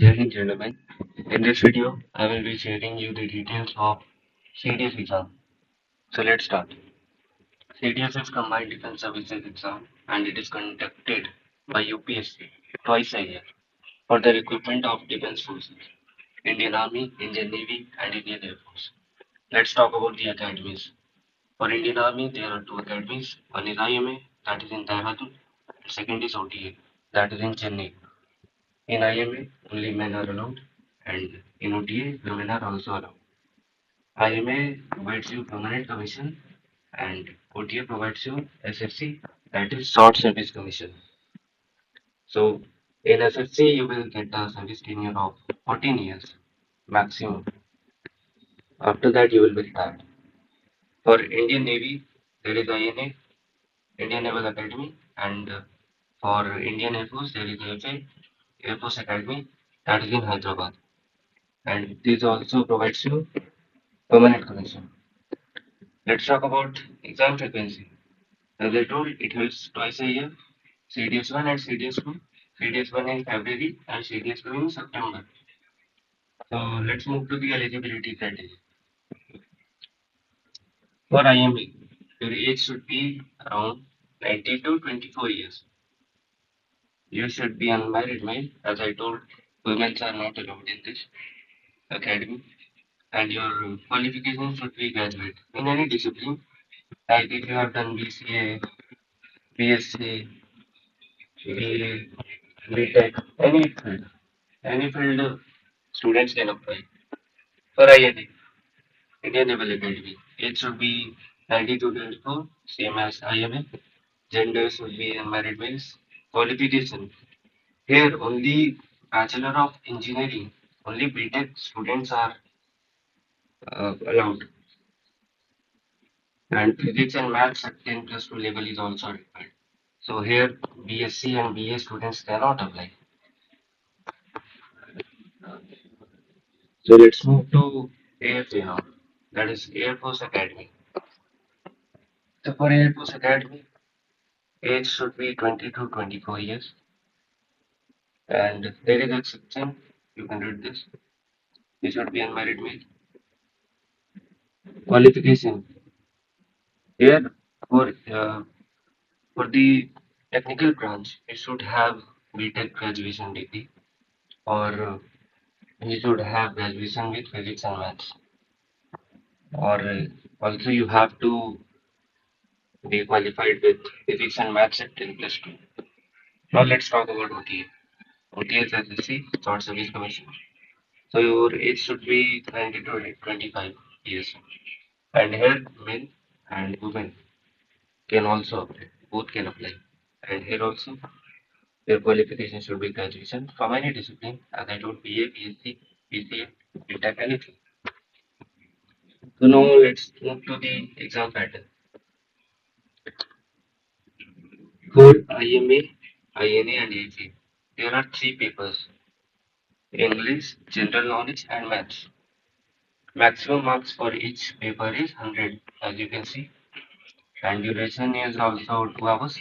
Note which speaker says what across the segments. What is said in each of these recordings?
Speaker 1: Ladies and gentlemen, in this video, I will be sharing you the details of CDS exam. So let's start. CDS is Combined Defense Services exam and it is conducted by UPSC twice a year for the recruitment of defense forces, Indian Army, Indian Navy and Indian Air Force. Let's talk about the academies. For Indian Army, there are two academies. One is IMA, that is in Dehradun, and second is OTA, that is in Chennai. In IMA, only men are allowed, and in OTA, women are also allowed. IMA provides you permanent commission, and OTA provides you SFC, that is short service commission. So, in SFC, you will get a service tenure of 14 years maximum. After that, you will be retired. For Indian Navy, there is INA, Indian Naval Academy, and for Indian Air Force, there is AFA, Air Force Academy, that is in Hyderabad. And this also provides you permanent connection. Let's talk about exam frequency. As I told, it holds twice a year, CDS 1 and CDS 2. CDS 1 in February and CDS 2 in September. So let's move to the eligibility criteria. For IMA, your age should be around 19 to 24 years. You should be unmarried male. As I told, women are not allowed in this academy. And your qualification should be graduate in any discipline. Like if you have done BCA, BSc, BA, BTech, any field students can apply. For INA, Indian Naval Academy, age should be 90 to 24, same as IMA. Gender should be unmarried males. Qualification, here only Bachelor of Engineering, only BTech students are allowed. And physics and maths at 10 plus 2 level is also required. So here BSc and BA students cannot apply. So let's move to AFA now. That is Air Force Academy. So for Air Force Academy, age should be 20 to 24 years. And there is exception. You can read this. You should be unmarried male. Qualification. Here for the technical branch, you should have BTech graduation degree or you should have graduation with physics and maths. Or also you have to be qualified with physics and maths at 10 plus 2. Now let's talk about OTA. OTA is SSC, Short Service Commission. So your age should be 20 to 25 years. And here men and women can also apply. Both can apply. And here also your qualification should be graduation from any discipline, as I told BA, BSc, BCA, BTech, anything. So now let's move to the exam pattern. For IMA, INA and AFA, there are three papers: English, General Knowledge and Maths. Maximum marks for each paper is 100, as you can see, and duration is also 2 hours.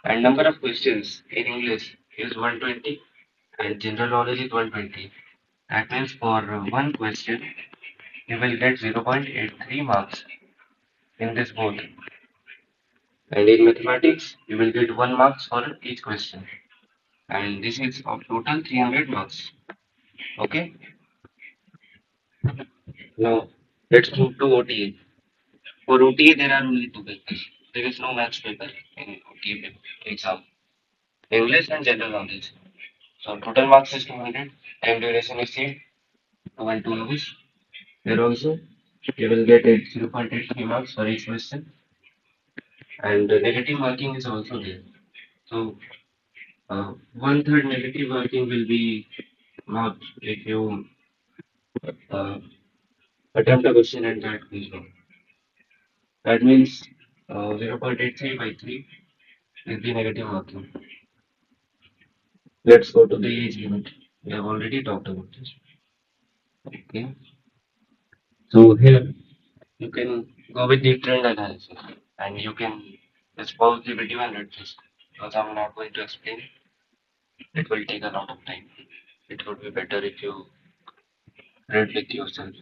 Speaker 1: And number of questions in English is 120 and General Knowledge is 120. That means for one question, you will get 0.83 marks in this both. And in mathematics, you will get 1 marks for each question. And this is of total 300 marks. Okay. Now let's move to OTA. For OTA, there are only two papers. There is no maths paper in OTA paper exam. English and general knowledge. So total marks is 200. Time duration is same, 2 hours. Here also, you will get 0.83 marks for each question. And the negative marking is also there. So one third negative marking will be marked if you uh, attempt a question and that goes wrong. That means 0.83 by 3 is the negative marking. Let's go to the age limit. We have already talked about this. Okay. So here you can go with the trend analysis and you can just pause the video and read this because I'm not going to explain. It will take a lot of time. it would be better if you read with yourself.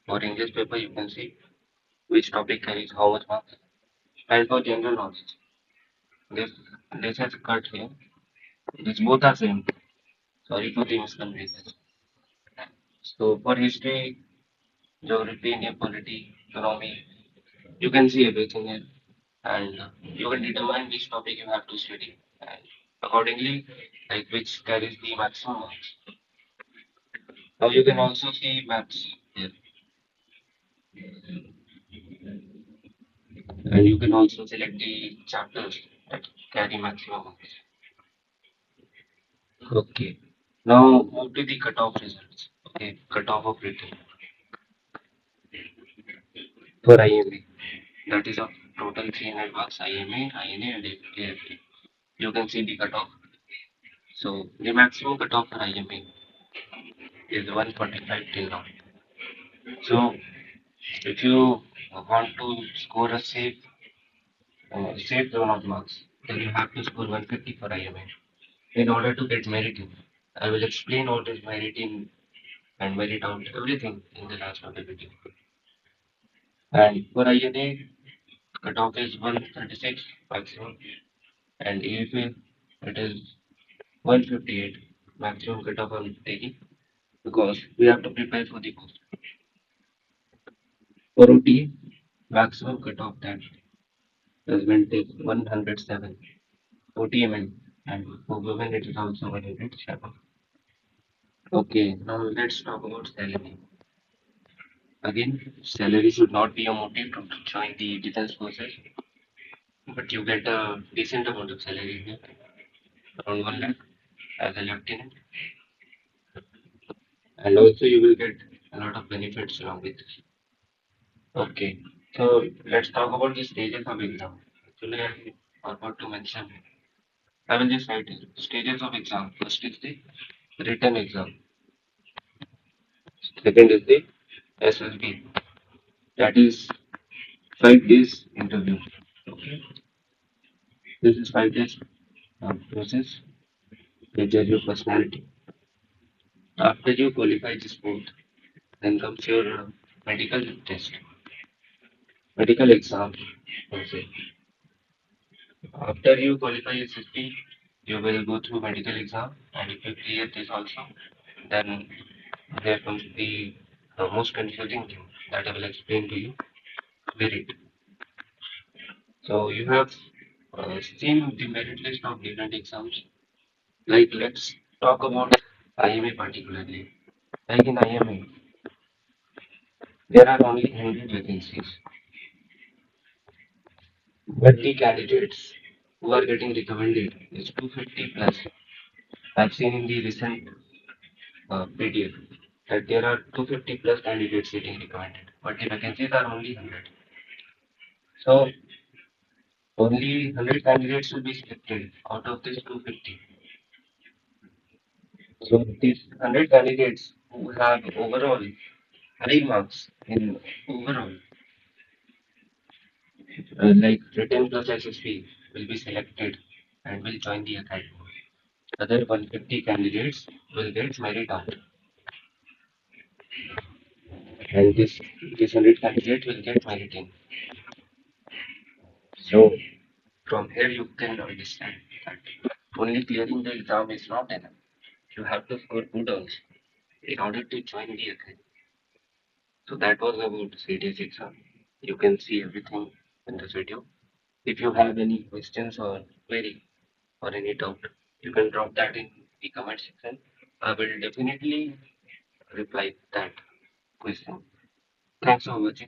Speaker 1: For English paper, you can see which topic carries how much marks. And for general knowledge, this this is cut here. These both are same. Sorry for the misconfusion. So for history, geography, Indian polity, economy, you can see everything here, and you can determine which topic you have to study, and accordingly, like which carries the maximum marks. Now you can also see maths here, and you can also select the chapters that carry maximum marks. Okay. Now move to the cutoff results. Okay, cutoff of written for IMA. That is of total 300 marks IMA, INA, and AFT. You can see the cutoff. So the maximum cutoff for IMA is 145 till now. So if you want to score a safe zone of marks, then you have to score 150 for IMA in order to get merit in. I will explain what is merit in and merit out everything in the last of the video. And for INA, cutoff is 136 maximum, and AFA it is 158 maximum cutoff I'm taking because we have to prepare for the post. For OT, maximum cutoff that is going to take 107 OTMN, and for women it is also 107. Okay, now let's talk about salary. Again, salary should not be a motive to join the defense forces, but you get a decent amount of salary here, around 1 lakh as a lieutenant, and also you will get a lot of benefits along with this. Okay, so let's talk about the stages of exam. Actually, I forgot to mention. I will just write it. Stages of exam. First is the written exam. Second is the SSB. That is 5 days interview. Okay, this is 5 days process. They judge your personality. After you qualify this board, then comes your medical test, medical exam. Okay. After you qualify SSP, you will go through medical exam, and if you clear this also, then there comes the most confusing thing that I will explain to you. Merit. So you have seen the merit list of different exams. Like let's talk about IMA particularly. Like in IMA, there are only 100 vacancies, but the candidates who are getting recommended is 250 plus. I've seen in the recent PDF that there are 250 plus candidates getting recommended, but the vacancies are only 100. So only 100 candidates will be selected out of this 250. So these 100 candidates who have overall high marks in overall, like written plus SSP, will be selected and will join the academy. Other 150 candidates will get merit out, and this 100 candidates will get merit in. So from here you can understand that only clearing the exam is not enough. You have to score good also in order to join the academy. So that was about CDS exam. You can see everything in this video. If you have any questions or query or any doubt, you can drop that in the comment section. I will definitely reply that question. Thanks for watching.